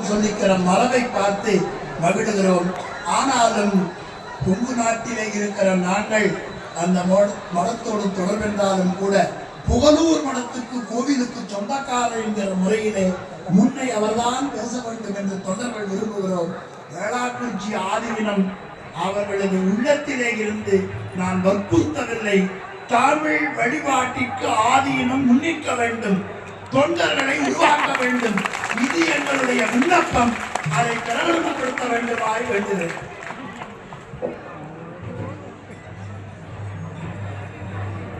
சொல்லிக்கிற மரபை பார்த்து மகிழ்கிறோம். ஆனாலும் கொங்கு நாட்டிலே இருக்கிற நாங்கள் அந்த மடத்தோடு தொடர்பென்றாலும் கூட புகழூர் மடத்துக்கு கோவிலுக்கு சொந்தக்காரர் என்கிற முறையிலே முன்னை அவர்தான் பேச வேண்டும் என்று தொண்டர்கள் விரும்புகிறோம். வேளாக்குறிச்சி ஆதீனம் அவர்களது உள்ளத்திலே இருந்து நான் வற்புறுத்தவில்லை. தமிழ் வழிபாட்டிற்கு ஆதீனம் முன்னிற்க வேண்டும், தொண்டர்களை உருவாக்க வேண்டும். இது எங்களுடைய விண்ணப்பம். அதை பிரகடனப்படுத்த வேண்டுமாய் வேண்டுகிறேன்.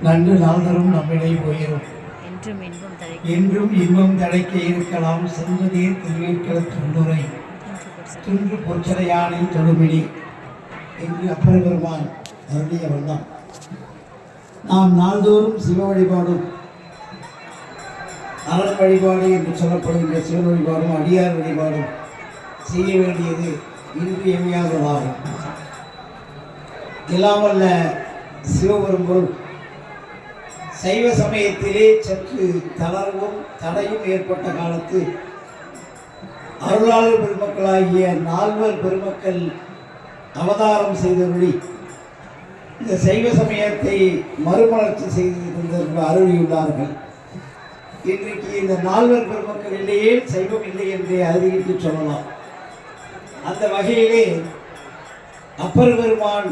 நன்று நாள்தரும் நம்மிடை போயிரும், என்றும் இன்பம் தடைக்க இருக்கலாம். செல்வதே திருவேற்கள துண்டுரை துன்று பொச்சரையானை தொழுமிடி என்று அப்பர் பெருமான் அருளிய வண்ணம் நாம் நாள்தோறும் சிவ வழிபாடும் அரண் வழிபாடு என்று சொல்லப்படுகின்ற சிவ வழிபாடும் அடியார் வழிபாடும் செய்ய வேண்டியது இன்றியமையாததாகும். இல்லாமல்ல சிவபெரும்பொருள் சைவ சமயத்திலே சற்று தளர்வும் தடையும் ஏற்பட்ட காலத்து அருளாளர் பெருமக்களாகிய நால்வர் பெருமக்கள் அவதாரம் செய்தபடி இந்த சைவ சமயத்தை மறுமலர்ச்சி செய்து அருளியுள்ளார்கள். இன்றைக்கு இந்த நால்வர் பெருமக்கள் இல்லையே சைவம் இல்லை என்றே அறிவித்து சொல்லலாம். அந்த வகையிலே அப்பர் பெருமான்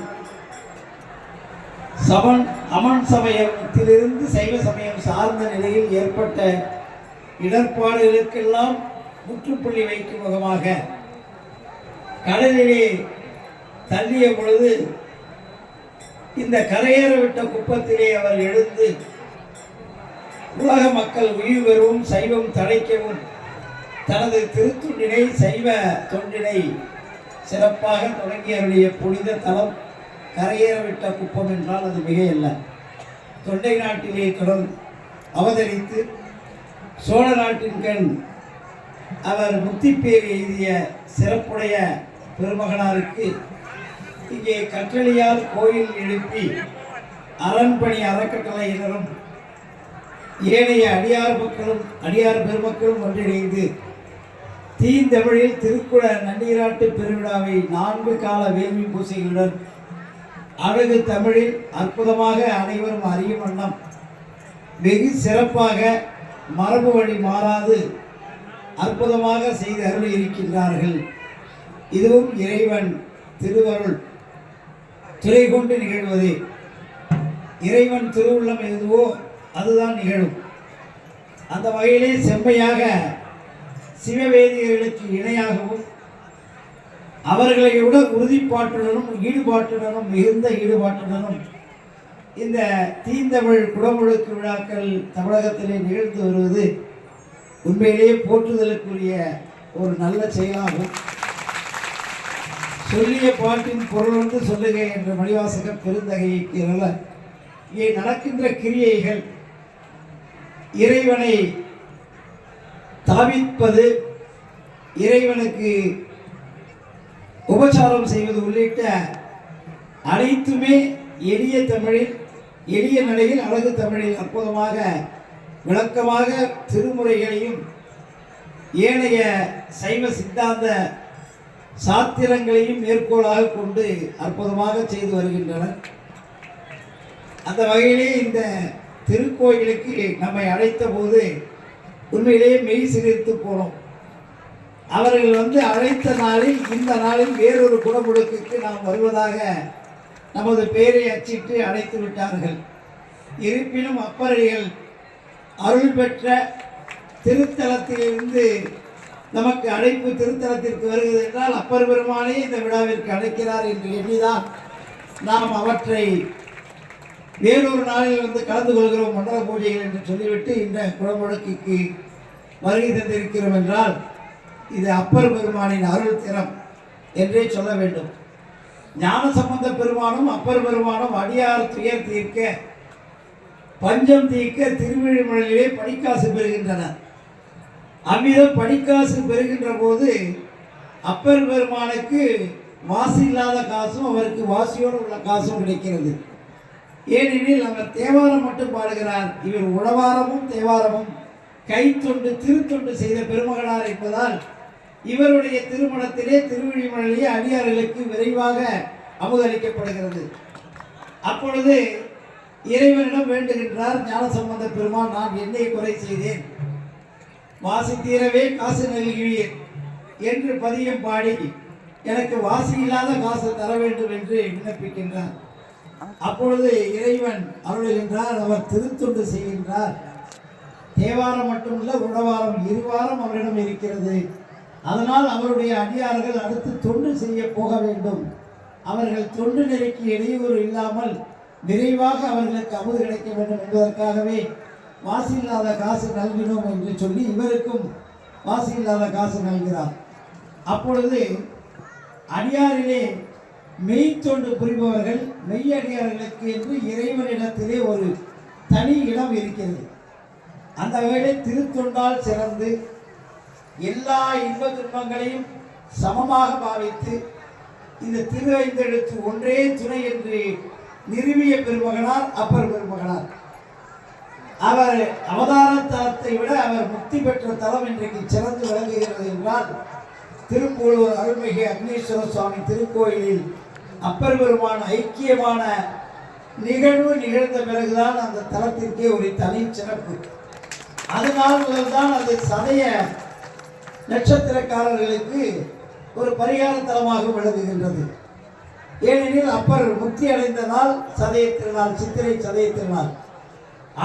அமன் சமயத்திலிருந்து சைவ சமயம் சார்ந்த நிலையில் ஏற்பட்ட இடர்பாடுகளுக்கெல்லாம் முற்றுப்புள்ளி வைக்கும் முகமாக கடலிலே தள்ளிய பொழுது இந்த கரையேற விட்ட குப்பத்திலே அவர் எழுந்து உலக மக்கள் உயிர் பெறவும் சைவம் தழைக்கவும் தனது திருத்துண்டினை சைவ தொண்டினை சிறப்பாக தொடங்கியவருடைய புனித தலம் கரையேறவிட்ட குப்பம் என்றால் அது மிகையல்ல. தொண்டை நாட்டிலே தொடர்ந்து அவதரித்து சோழ நாட்டின் கண் அவர் முத்திப்பேர் எழுதிய சிறப்புடைய பெருமகனாருக்கு இங்கே கற்றளியால் கோயில் எழுப்பி அரண்பணி அறக்கட்டளையினரும் ஏனைய அடியார் பெருமக்களும் ஒன்றிணைந்து தீந்தமிழில் திருக்குட நன்னீராட்டு பெருவிழாவை 4 கால வேள்வி பூசைகளுடன் அழகு தமிழில் அற்புதமாக அனைவரும் அறியும் வண்ணம் வெகு சிறப்பாக மரபு வழி மாறாது அற்புதமாக செய்து அருள் இருக்கின்றார்கள். இதுவும் இறைவன் திருவருள் துறை கொண்டு நிகழ்வதே. இறைவன் திருவுள்ளம் எதுவோ அதுதான் நிகழும். அந்த வகையிலே செம்மையாக சிவவேதியர்களுக்கு இணையாகவும் அவர்களை விட உறுதிப்பாட்டுடனும் ஈடுபாட்டுடனும் மிகுந்த ஈடுபாட்டுடனும் இந்த தீந்தமிழ் குடமுழுக்கு விழாக்கள் தமிழகத்திலே நிகழ்ந்து வருவது உண்மையிலேயே போற்றுதலுக்குரிய ஒரு நல்ல செயலாகும். சொல்லிய பாட்டின் பொருளொன்று சொல்லுக என்ற மணிவாசக பெருந்தகைக்கு இங்கே நடக்கின்ற கிரியைகள் இறைவனை தாவிப்பது, இறைவனுக்கு உபசாரம் செய்வது உள்ளிட்ட அனைத்துமே எளிய தமிழில் எளிய நடையில் அழகு தமிழில் அற்புதமாக விளக்கமாக திருமுறைகளையும் ஏனைய சைவ சித்தாந்த சாத்திரங்களையும் மேற்கோளாக கொண்டு அற்புதமாக செய்து வருகின்றனர். அந்த வகையிலே இந்த திருக்கோயிலுக்கு நம்மை அழைத்த போது உண்மையிலேயே மெய் சிலிர்த்து போனோம். அவர்கள் அழைத்த நாளில் இந்த நாளில் வேறொரு குடமுழுக்குக்கு நாம் வருவதாக நமது பெயரை அச்சிட்டு அழைத்து விட்டார்கள். இருப்பினும் அப்பரடிகள் அருள் பெற்ற திருத்தலத்திலிருந்து நமக்கு அழைப்பு திருத்தலத்திற்கு வருகிறது என்றால் அப்பர் பெருமானே இந்த விழாவிற்கு அழைக்கிறார் என்று எண்ணிதான் நாம் அவற்றை வேறொரு நாளில் கலந்து கொள்கிறோம் மண்டல பூஜைகள் என்று சொல்லிவிட்டு இந்த குடமுழுக்குக்கு வருகை தந்திருக்கிறோம் என்றால் இது அப்பர் பெருமானின் அருள் திறம் என்றே சொல்ல வேண்டும். ஞானசம்பந்த பெருமானும் அப்பர் பெருமானும் அடியார் துயர் தீர்க்க பஞ்சம் தீர்க்க திருவிழிமலையிலே படிக்காசு பெறுகின்றனர். அவ்விதம் படிக்காசு பெறுகின்ற போது அப்பர் பெருமானுக்கு வாசி இல்லாத காசும் அவருக்கு வாசியோடு உள்ள காசும் கிடைக்கிறது. ஏனெனில் அவர் தேவாரம் மட்டும் பாடுகிறார். இவர் உழவாரமும் தேவாரமும் கைத்தொண்டு திருத்தொண்டு செய்த பெருமகனார் என்பதால் இவருடைய திருமணத்திலே திருவிழிமலையிலே அடியார்களுக்கு விரைவாக அமுதளிக்கப்படுகிறது. அப்பொழுது இறைவனிடம் வேண்டுகின்றார் ஞானசம்பந்த பெருமான், நான் என்னை குறை செய்தேன், வாசி தீரவே காசு நல்குவீர் என்று பதியம் பாடி எனக்கு வாசி இல்லாத காசு தர வேண்டும் என்று விண்ணப்பிக்கின்றார். அப்பொழுது இறைவன் அருளுகின்றார், அவர் திருத்தொண்டு செய்கின்றார். தேவாரம் மட்டுமல்ல, உடவாரம் இருவாரம் அவரிடம் இருக்கிறது. அதனால் அவருடைய அடியார்கள் அடுத்து தொண்டு செய்ய போக வேண்டும். அவர்கள் தொண்டு நிலைக்கு இடையூறு இல்லாமல் விரைவாக அவர்களுக்கு அமுது கிடைக்க வேண்டும் என்பதற்காகவே வாசி இல்லாத காசு நல்கினோம் என்று சொல்லி இவருக்கும் வாசி இல்லாத காசு நல்கிறார். அப்பொழுது அடியாரிலே மெய்த்தொண்டு புரிபவர்கள் மெய்யடியார்களுக்கு என்று இறைவனிடத்திலே ஒரு தனி இடம் இருக்கிறது. அந்த வகையிலே திருத்தொண்டால் சிறந்து எல்லா இன்ப துன்பங்களையும் சமமாக பாவித்து இந்த திரு ஐந்தெழுத்து ஒன்றே துணை என்று நிறுவிய பெருமகனார் அப்பர் பெருமகனார். அவர் அவதார தலத்தை விட அவர் முக்தி பெற்ற தலம் இன்றைக்கு சிறந்து விளங்குகிறது என்றால் திருப்பூலூர் அருள்மிகு அக்னீஸ்வர சுவாமி திருக்கோயிலில் அப்பர் பெருமான் ஐக்கியமான நிகழ்வு நிகழ்ந்த பிறகுதான் அந்த தலத்திற்கே ஒரு தனி சிறப்பு. அதனால் முதல்தான் அது சமய நட்சத்திரக்காரர்களுக்கு ஒரு பரிகார தலமாக விளங்குகின்றது. ஏனெனில் அப்பர் முக்தி அடைந்த நாள் சதய திருநாள், சித்திரை சதய திருநாள்.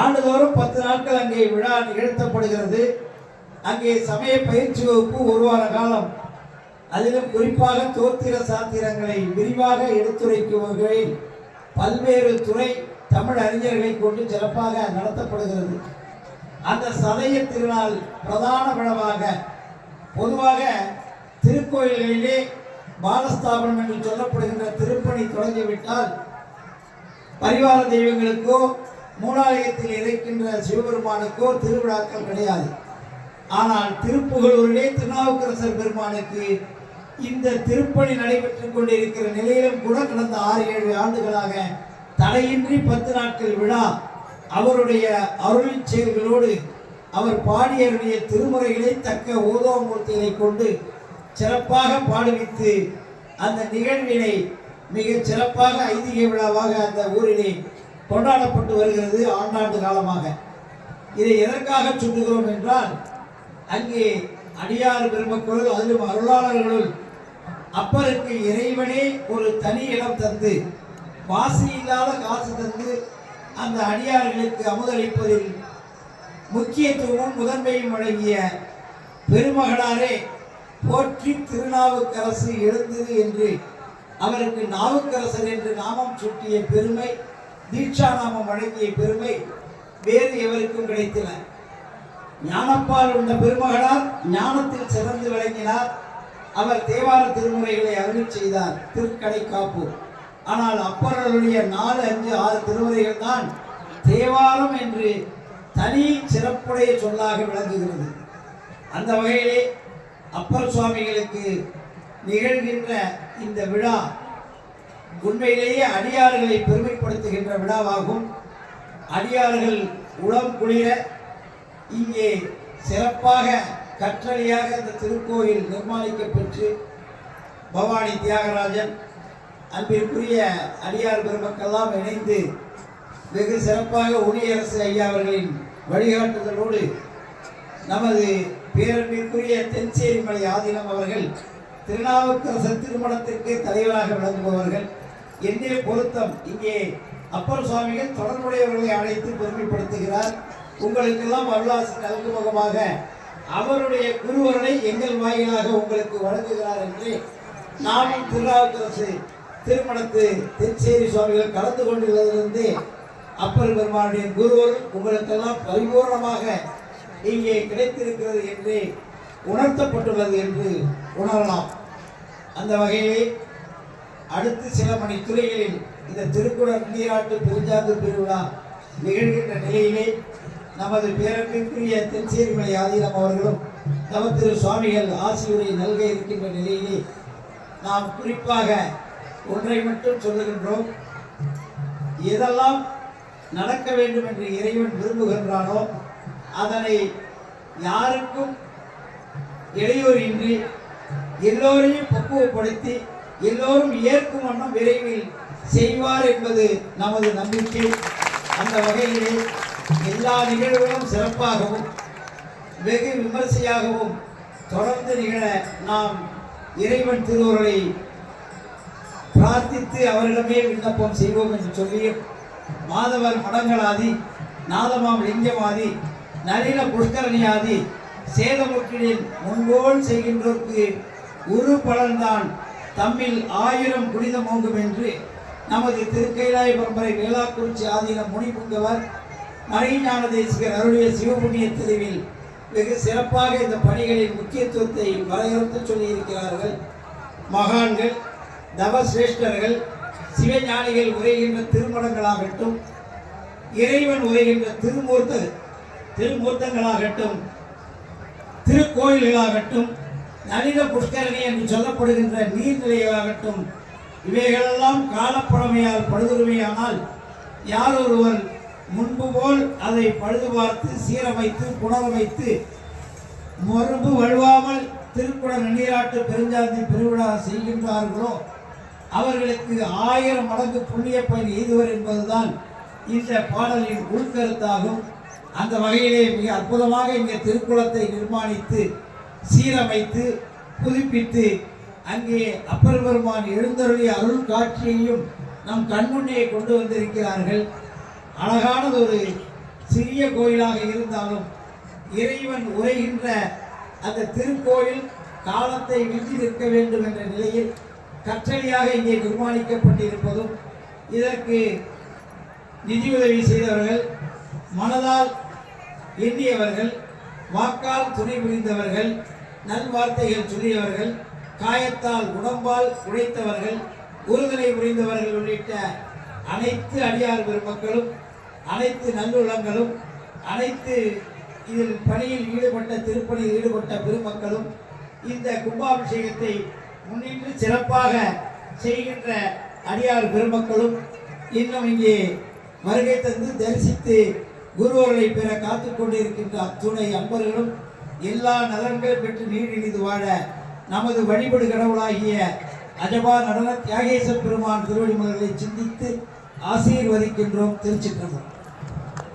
ஆண்டுதோறும் 10 நாட்கள் அங்கே விழா நிகழ்த்தப்படுகிறது. அங்கே சமய பயிற்சி வகுப்பு ஒரு வார காலம், அதிலும் குறிப்பாக தோத்திர சாத்திரங்களை விரிவாக எடுத்துரைக்கும் வகையில் பல்வேறு துறை தமிழ் அறிஞர்களை கொண்டு சிறப்பாக நடத்தப்படுகிறது. அந்த சதய திருநாள் பிரதான விழாவாக பொதுவாக திருக்கோயில்களிலே பாலஸ்தாபனம் என்று சொல்லப்படுகின்ற திருப்பணி தொடங்கிவிட்டால் பரிவார தெய்வங்களுக்கோ மூலாலயத்தில் இருக்கின்ற சிவபெருமானுக்கோ திருவிழாக்கள் கிடையாது. ஆனால் திருப்புகழூரிலே திருநாவுக்கரசர் பெருமானுக்கு இந்த திருப்பணி நடைபெற்றுக் கொண்டிருக்கிற நிலையிலும் கூட கடந்த 6-7 ஆண்டுகளாக தடையின்றி 10 நாட்கள் விழா அவருடைய அருள் செயல்களோடு அவர் பாடியருடைய திருமுறைகளை தக்க ஓதோமூர்த்திகளை கொண்டு சிறப்பாக பாடுவித்து அந்த நிகழ்வினை மிக சிறப்பாக ஐதீக விழாவாக அந்த ஊரிலே கொண்டாடப்பட்டு வருகிறது ஆண்டாண்டு காலமாக. இதை எதற்காக சொல்லுகிறோம் என்றால், அங்கே அடியார் பெருமக்களுள் அதிலும் அருளாளர்களுள் அப்பருக்கு இறைவனே ஒரு தனி இடம் தந்து வாசி இல்லாத காசு தந்து அந்த அடியார்களுக்கு அமுதளிப்பதில் முக்கியத்துவமும் முதன்மையும் வழங்கிய பெருமகனாரே போற்றி திருநாவுக்கரசு எழுந்தது என்று அவருக்கு நாவுக்கரசர் என்று நாமம் சூட்டிய பெருமை, தீட்சா நாமம் வழங்கிய பெருமை வேறு எவருக்கும் கிடைத்தன. ஞானப்பால் உள்ள பெருமகனார் ஞானத்தில் சிறந்து விளங்கினார். அவர் தேவார திருமுறைகளை அருள் செய்தார், திருக்கடை காப்பு. ஆனால் அப்பர்களுடைய 4, 5, 6 திருமுறைகள் தான் தேவாரம் என்று தனி சிறப்புடைய சொல்லாக விளங்குகிறது. அந்த வகையிலே அப்பர் சுவாமிகளுக்கு நிகழ்கின்ற இந்த விழா உண்மையிலேயே அடியார்களை பெருமைப்படுத்துகின்ற விழாவாகும். அடியார்கள் உளம் குளிர இங்கே சிறப்பாக கற்றளியாக இந்த திருக்கோயில் நிர்மாணிக்கப்பெற்று பவானி தியாகராஜன் அன்பிற்குரிய அடியார் பெருமக்கெல்லாம் இணைந்து வெகு சிறப்பாக ஒளியரசு ஐயா அவர்களின் வழிகாட்டுதலோடு நமது பேரன்பிற்குரிய தென்சேரி மலை ஆதீனம் அவர்கள் திருநாவுக்கரசர் திருமணத்திற்கு தலைவராக விளங்குபவர்கள். என்னே பொருத்தம், இங்கே அப்பர் சுவாமிகள் தொடர்புடையவர்களை அழைத்து பெருமைப்படுத்துகிறார். உங்களுக்கெல்லாம் அருளாசி நல்கும் முகமாக அவருடைய குருவர்களை எங்கள் வாயிலாக உங்களுக்கு வழங்குகிறார் என்று நாமும் திருநாவுக்கரசு திருமணத்து தென்சேரி சுவாமிகள் கலந்து கொண்டுள்ளதிலிருந்து அப்பர் பெருமானுடைய குருவர் உங்களுக்கெல்லாம் பரிபூர்ணமாக இங்கே கிடைத்திருக்கிறது என்று உணர்த்தப்பட்டுள்ளது என்று உணரலாம். அந்த வகையிலே அடுத்து சில மணி துறைகளில் இந்த திருக்குறள் நீராட்டு பெருஞ்சாந்து பெருவிழா நிகழ்கின்ற நிலையிலே நமது பேரன்பிற்குரிய தென்சேரி மலை ஆதீனம் அவர்களும் தவ திரு சுவாமிகள் ஆசியுரை நல்க இருக்கின்ற நிலையிலே நாம் குறிப்பாக ஒன்றை மட்டும் சொல்லுகின்றோம். எதெல்லாம் நடக்க வேண்டும் என்று இறைவன் விரும்புகின்றானோ அதனை யாருக்கும் இடையூறின்றி எல்லோரையும் பக்குவப்படுத்தி எல்லோரும் ஏற்கும் வண்ணம் விரைவில் செய்வார் என்பது நமது நம்பிக்கை. அந்த வகையிலே எல்லா நிகழ்வுகளும் சிறப்பாகவும் வெகு விமர்சையாகவும் தொடர்ந்து நிகழ நாம் இறைவன் திருவுருளை பிரார்த்தித்து அவரிடமே விண்ணப்பம் செய்வோம் என்று சொல்லி, மாதவர் மடங்களாதி நாதமாம் லிங்கமாதி நளின புஷ்கரணியாதி சேதமுற்றினில் முன்போல் செய்கின்றோர்க்கு ஒரு பலன்தான் தம்மில் 1000 புனிதம் ஓங்கும் என்று நமது திருக்கைலாய பரம்பரை வேளாக்குறிச்சி ஆதீன முனிபுங்கவர் மறைஞான தேசிகர் அருளிய சிவபுண்ணிய தெளிவில் வெகு சிறப்பாக இந்த பணிகளின் முக்கியத்துவத்தை வரையறுத்து சொல்லியிருக்கிறார்கள். மகான்கள், தவசிரேஷ்டர்கள், சிவஞானிகள் உரைகின்ற திருமணங்களாகட்டும், இறைவன் உரைகின்ற திருமூர்த்தங்களாகட்டும், திருக்கோயில்களாகட்டும், நளின புஷ்கரணி என்று சொல்லப்படுகின்ற நீர்நிலைகளாகட்டும், இவைகளெல்லாம் காலப்பழமையால் பழுதுமையானால் யார் ஒருவர் முன்பு போல் அதை பழுது பார்த்து சீரமைத்து புனரமைத்து மறுபு வழுவாமல் திருக்குட நன்னீராட்டு பெருஞ்சாந்தி பெருவிழா செய்கின்றார்களோ அவர்களுக்கு 1000 மடங்கு புண்ணிய பயன் எய்துவர் என்பதுதான் இந்த பாடலின் உள்கருத்தாகும். அந்த வகையிலே மிக அற்புதமாக இங்கே திருக்குளத்தை நிர்மாணித்து சீரமைத்து புதுப்பித்து அங்கே அப்பர் பெருமான் எழுந்தருளிய அருள் காட்சியையும் நம் கண்முன்னே கொண்டு வந்திருக்கிறார்கள். அழகானது ஒரு சிறிய கோயிலாக இருந்தாலும் இறைவன் உரைகின்ற அந்த திருக்கோயில் காலத்தை விஞ்சி நிற்க வேண்டும் என்ற நிலையில் கற்றளியாக இங்கே நிர்மாணிக்கப்பட்டிருப்பதும், இதற்கு நிதியுதவி செய்தவர்கள், மனதால் எண்ணியவர்கள், வாக்கால் துணை புரிந்தவர்கள், நல்வார்த்தைகள் சொல்லியவர்கள், காயத்தால் உடம்பால் உழைத்தவர்கள், உறுதுணை புரிந்தவர்கள் உள்ளிட்ட அனைத்து அடியார் பெருமக்களும், அனைத்து நல்லுள்ளங்களும், அனைத்து இதில் பணியில் ஈடுபட்ட திருப்பணியில் ஈடுபட்ட பெருமக்களும் இந்த கும்பாபிஷேகத்தை முன்னின்று சிறப்பாக செய்கின்ற அடியார் பெருமக்களும் இன்னும் இங்கே வருகை தந்து தரிசித்து குருவர்களை பெற காத்து கொண்டிருக்கின்ற அத்துணை அன்பர்களும் எல்லா நலன்களும் பெற்று நீடினிது வாழ நமது வழிபடு கடவுளாகிய அஜபா நடன தியாகேச பெருமான் திருவடிமலர்களை சிந்தித்து ஆசீர்வதிக்கின்றோம். திருச்சிற்றம்பலம்.